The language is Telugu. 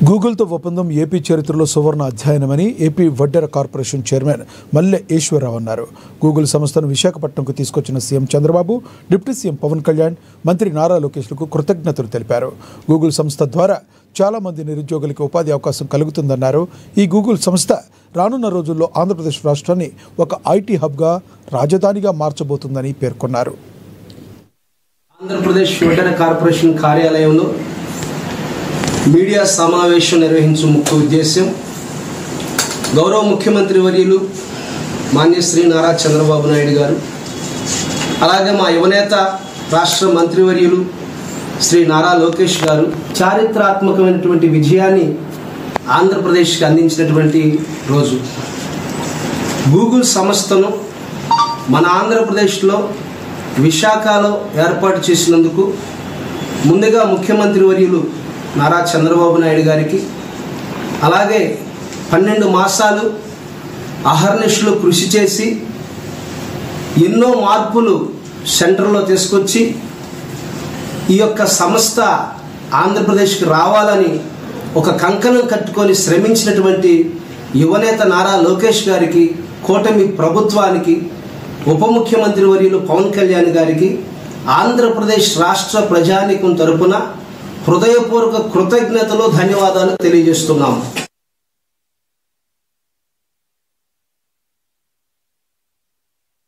గూగుల్తో ఒప్పందం ఏపీ చరిత్రలో సువర్ణ అధ్యాయనమని AP Vaddera corporation chairman Malle Eswararao అన్నారు. గూగుల్ సంస్థను విశాఖపట్నంకు తీసుకొచ్చిన CM Chandrababu, deputy CM Pawan Kalyan, మంత్రి నారా లోకేష్లకు కృతజ్ఞతలు తెలిపారు. గూగుల్ సంస్థ ద్వారా చాలా మంది నిరుద్యోగులకు ఉపాధి అవకాశం కలుగుతుందన్నారు. ఈ గూగుల్ సంస్థ రానున్న రోజుల్లో ఆంధ్రప్రదేశ్ రాష్ట్రాన్ని ఒక ఐటీ హబ్గా, రాజధానిగా మార్చబోతుందని పేర్కొన్నారు. ఆంధ్రప్రదేశ్ వడ్డెర కార్పొరేషన్ కార్యాలయంలో మీడియా సమావేశం నిర్వహించే ముఖ్య ఉద్దేశం గౌరవ ముఖ్యమంత్రి వర్యులు మాన్యశ్రీ నారా చంద్రబాబు నాయుడు గారు, అలాగే మా యువనేత రాష్ట్ర మంత్రివర్యులు శ్రీ నారా లోకేష్ గారు చారిత్రాత్మకమైనటువంటి విజయాన్ని ఆంధ్రప్రదేశ్కి అందించినటువంటి రోజు. గూగుల్ సంస్థను మన ఆంధ్రప్రదేశ్లో విశాఖలో ఏర్పాటు చేసినందుకు ముందుగా ముఖ్యమంత్రి వర్యులు నారా చంద్రబాబు నాయుడు గారికి, అలాగే 12 మాసాలు అహర్నిశలు కృషి చేసి ఎన్నో మార్పులు సెంటర్లో తీసుకొచ్చి ఈ యొక్క సంస్థ ఆంధ్రప్రదేశ్కి రావాలని ఒక కంకణం కట్టుకొని శ్రమించినటువంటి యువనేత నారా లోకేష్ గారికి, కూటమి ప్రభుత్వానికి, ఉప ముఖ్యమంత్రి వర్యులు పవన్ కళ్యాణ్ గారికి ఆంధ్రప్రదేశ్ రాష్ట్ర ప్రజానీకం తరపున హృదయపూర్వక కృతజ్ఞతలు, ధన్యవాదాలు తెలియజేస్తున్నాము.